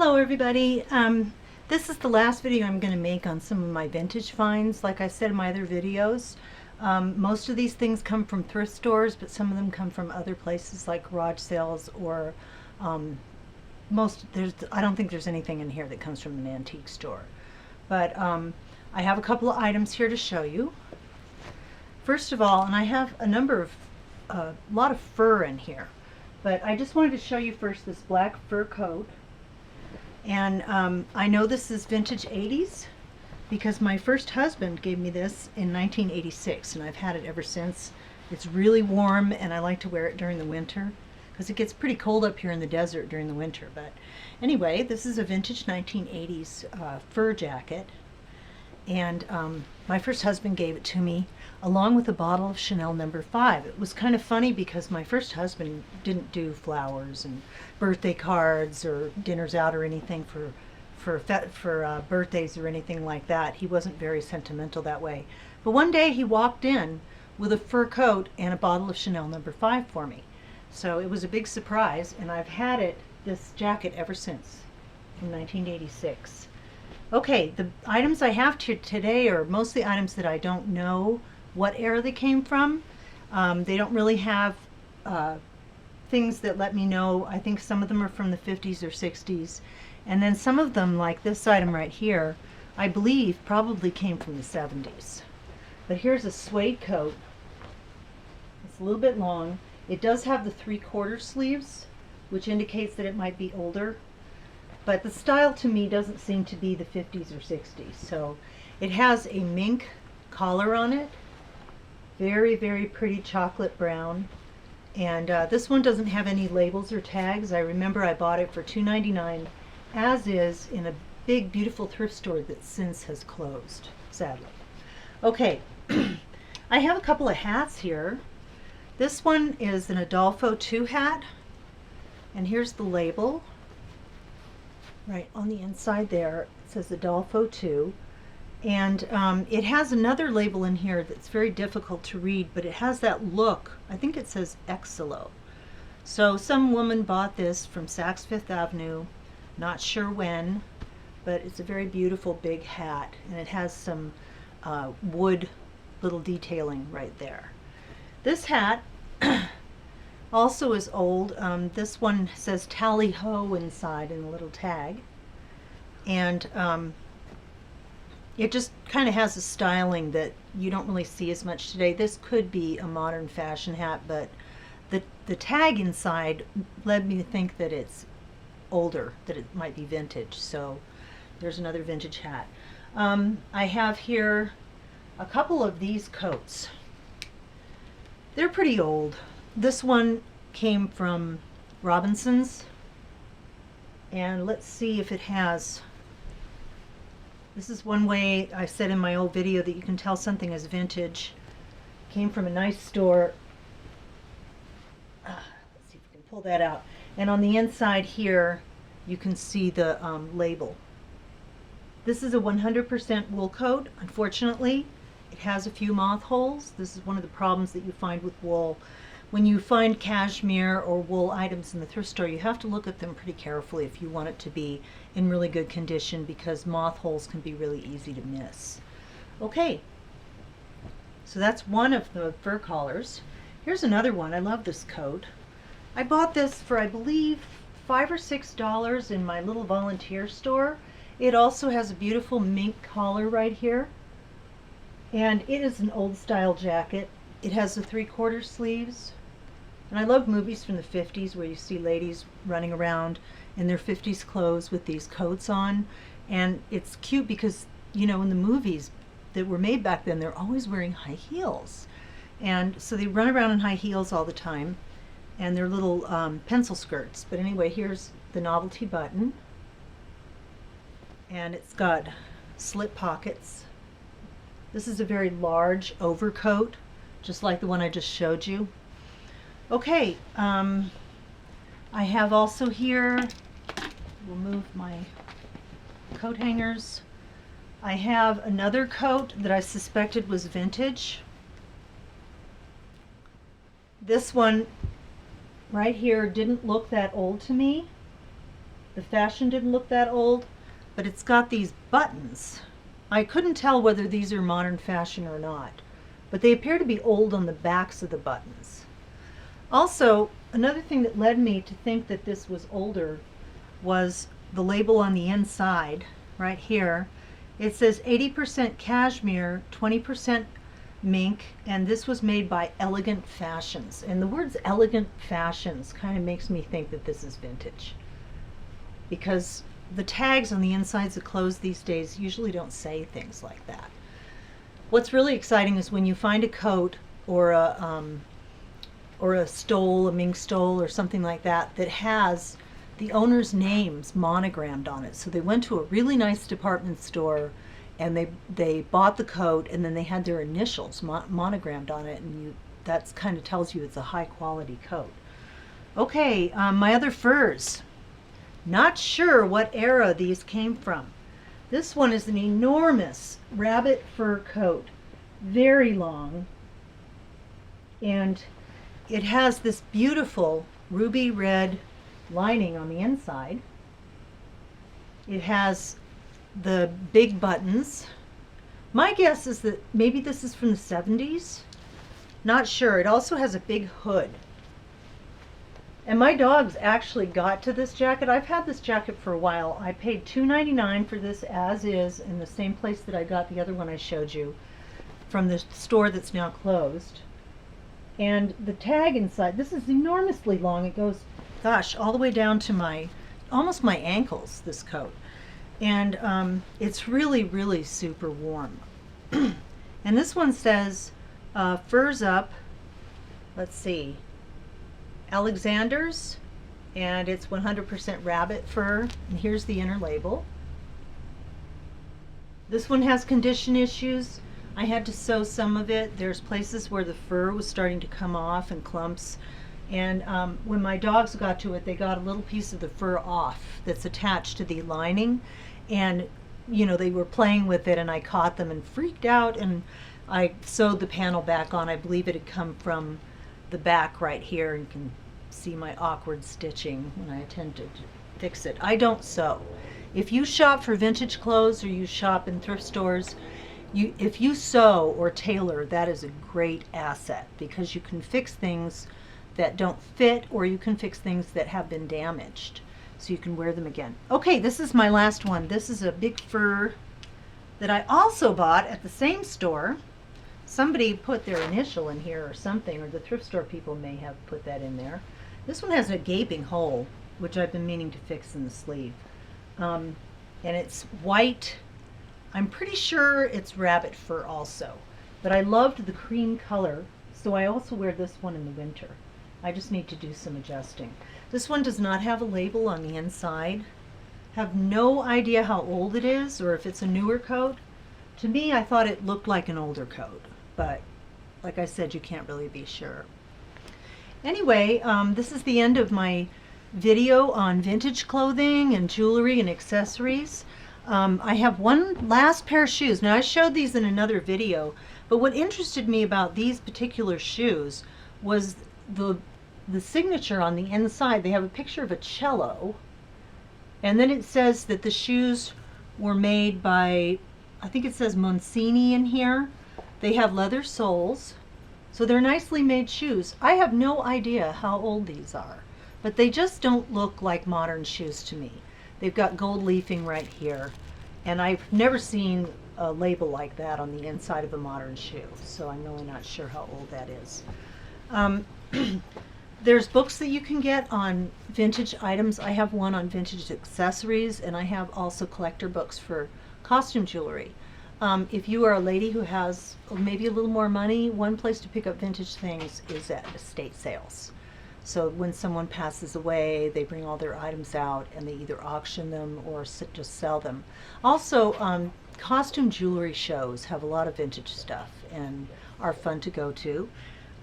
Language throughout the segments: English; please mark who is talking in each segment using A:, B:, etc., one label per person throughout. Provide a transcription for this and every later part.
A: Hello everybody. This is the last video I'm going to make on some of my vintage finds. Like I said in my other videos, most of these things come from thrift stores, but some of them come from other places like garage sales or I don't think there's anything in here that comes from an antique store. But I have a couple of items here to show you. First of all, and I have a lot of fur in here, but I just wanted to show you first this black fur coat. And I know this is vintage 80s because my first husband gave me this in 1986 and I've had it ever since. It's really warm and I like to wear it during the winter because it gets pretty cold up here in the desert during the winter. But anyway, this is a vintage 1980s fur jacket, and my first husband gave it to me along with a bottle of Chanel No. 5. It was kind of funny because my first husband didn't do flowers and birthday cards or dinners out or anything for birthdays or anything like that. He wasn't very sentimental that way. But one day he walked in with a fur coat and a bottle of Chanel No. 5 for me. So it was a big surprise, and I've had this jacket ever since, in 1986. Okay, the items I have today are mostly items that I don't know what era they came from. They don't really have things that let me know. I think some of them are from the 50s or 60s. And then some of them, like this item right here, I believe probably came from the 70s. But here's a suede coat. It's a little bit long. It does have the 3/4 sleeves, which indicates that it might be older. But the style to me doesn't seem to be the 50s or 60s. So it has a mink collar on it. Very, very pretty chocolate brown. And this one doesn't have any labels or tags. I remember I bought it for $2.99, as is, in a big, beautiful thrift store that since has closed, sadly. Okay, I have a couple of hats here. This one is an Adolfo II hat, and here's the label. Right on the inside there, it says Adolfo II. And it has another label in here that's very difficult to read, but it has that look. I think it says Exilo. So some woman bought this from Saks Fifth Avenue, not sure when, but it's a very beautiful big hat, and it has some wood little detailing right there. This hat also is old. This one says Tally Ho inside in a little tag. And it just kind of has a styling that you don't really see as much today. This could be a modern fashion hat, but the tag inside led me to think that it's older, that it might be vintage. So there's another vintage hat. I have here a couple of these coats. They're pretty old. This one came from Robinson's, and let's see if it has. This is one way I said in my old video that you can tell something is vintage. Came from a nice store. Let's see if we can pull that out. And on the inside here, you can see the label. This is a 100% wool coat. Unfortunately, it has a few moth holes. This is one of the problems that you find with wool. When you find cashmere or wool items in the thrift store, you have to look at them pretty carefully if you want it to be in really good condition, because moth holes can be really easy to miss. Okay, so that's one of the fur collars. Here's another one. I love this coat. I bought this for, I believe, $5 or $6 in my little volunteer store. It also has a beautiful mink collar right here, and it is an old style jacket. It has the 3/4 sleeves. And I love movies from the 50s where you see ladies running around in their 50s clothes with these coats on. And it's cute because, you know, in the movies that were made back then, they're always wearing high heels. And so they run around in high heels all the time, and they're little pencil skirts. But anyway, here's the novelty button. And it's got slit pockets. This is a very large overcoat, just like the one I just showed you. Okay, I have also here, we'll move my coat hangers. I have another coat that I suspected was vintage. This one right here didn't look that old to me, The fashion didn't look that old, but it's got these buttons. I couldn't tell whether these are modern fashion or not, but they appear to be old on the backs of the buttons. Also, another thing that led me to think that this was older was the label on the inside, right here. It says 80% cashmere, 20% mink, and this was made by Elegant Fashions. And the words Elegant Fashions kind of makes me think that this is vintage, because the tags on the insides of clothes these days usually don't say things like that. What's really exciting is when you find a coat or a stole, a mink stole or something like that, that has the owner's names monogrammed on it. So they went to a really nice department store and they bought the coat, and then they had their initials monogrammed on it, and that kind of tells you it's a high quality coat. Okay, my other furs. Not sure what era these came from. This one is an enormous rabbit fur coat, very long, and it has this beautiful ruby red lining on the inside. It has the big buttons. My guess is that maybe this is from the 70s. Not sure. It also has a big hood. And my dogs actually got to this jacket. I've had this jacket for a while. I paid $2.99 for this as is, in the same place that I got the other one I showed you, from the store that's now closed. And the tag inside, this is enormously long. It goes, gosh, all the way down to almost my ankles, this coat. And it's really, really super warm. And this one says, furs up, let's see, Alexander's, and it's 100% rabbit fur. And here's the inner label. This one has condition issues. I had to sew some of it. There's places where the fur was starting to come off in clumps. And when my dogs got to it, they got a little piece of the fur off that's attached to the lining. And, you know, they were playing with it, and I caught them and freaked out, and I sewed the panel back on. I believe it had come from the back right here, and you can see my awkward stitching when I attempted to fix it. I don't sew. If you shop for vintage clothes or you shop in thrift stores, if you sew or tailor, that is a great asset, because you can fix things that don't fit, or you can fix things that have been damaged, so you can wear them again. Okay, this is my last one. This is a big fur that I also bought at the same store. Somebody put their initial in here or something, or the thrift store people may have put that in there. This one has a gaping hole, which I've been meaning to fix in the sleeve. And it's white. I'm pretty sure it's rabbit fur also, but I loved the cream color, so I also wear this one in the winter. I just need to do some adjusting. This one does not have a label on the inside. Have no idea how old it is or if it's a newer coat. To me, I thought it looked like an older coat, but like I said, you can't really be sure. Anyway, this is the end of my video on vintage clothing and jewelry and accessories. I have one last pair of shoes. Now, I showed these in another video, but what interested me about these particular shoes was the signature on the inside. They have a picture of a cello, and then it says that the shoes were made by, I think it says Monsini in here. They have leather soles, so they're nicely made shoes. I have no idea how old these are, but they just don't look like modern shoes to me. They've got gold leafing right here, and I've never seen a label like that on the inside of a modern shoe, so I'm really not sure how old that is. There's books that you can get on vintage items. I have one on vintage accessories, and I have also collector books for costume jewelry. If you are a lady who has maybe a little more money, one place to pick up vintage things is at estate sales. So when someone passes away, they bring all their items out and they either auction them or just sell them. Also, costume jewelry shows have a lot of vintage stuff and are fun to go to.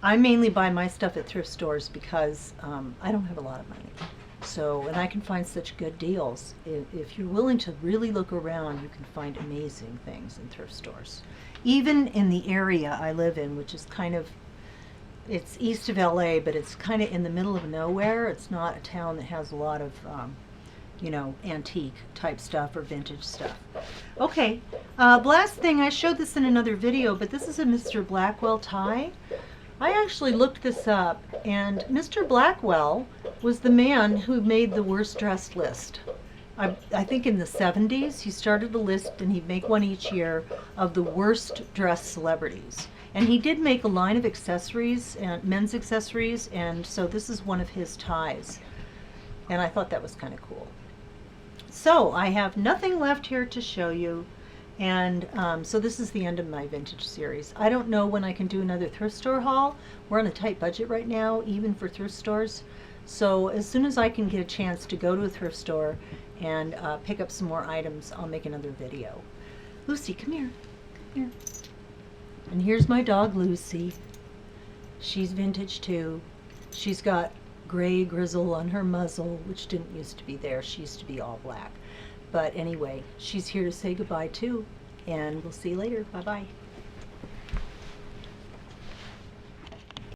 A: I mainly buy my stuff at thrift stores because I don't have a lot of money. So, and I can find such good deals. If you're willing to really look around, you can find amazing things in thrift stores. Even in the area I live in, which is kind of, it's east of LA, but it's kind of in the middle of nowhere. It's not a town that has a lot of, you know, antique type stuff or vintage stuff. Okay, last thing, I showed this in another video, but this is a Mr. Blackwell tie. I actually looked this up, and Mr. Blackwell was the man who made the worst dressed list. I think in the 70s he started a list, and he'd make one each year of the worst dressed celebrities. And he did make a line of accessories, and men's accessories, and so this is one of his ties. And I thought that was kind of cool. So I have nothing left here to show you, and so this is the end of my vintage series. I don't know when I can do another thrift store haul. We're on a tight budget right now, even for thrift stores. So as soon as I can get a chance to go to a thrift store and pick up some more items, I'll make another video. Lucy, come here. Come here. And here's my dog, Lucy. She's vintage too. She's got gray grizzle on her muzzle, which didn't used to be there. She used to be all black. But anyway, she's here to say goodbye too, and we'll see you later. Bye-bye.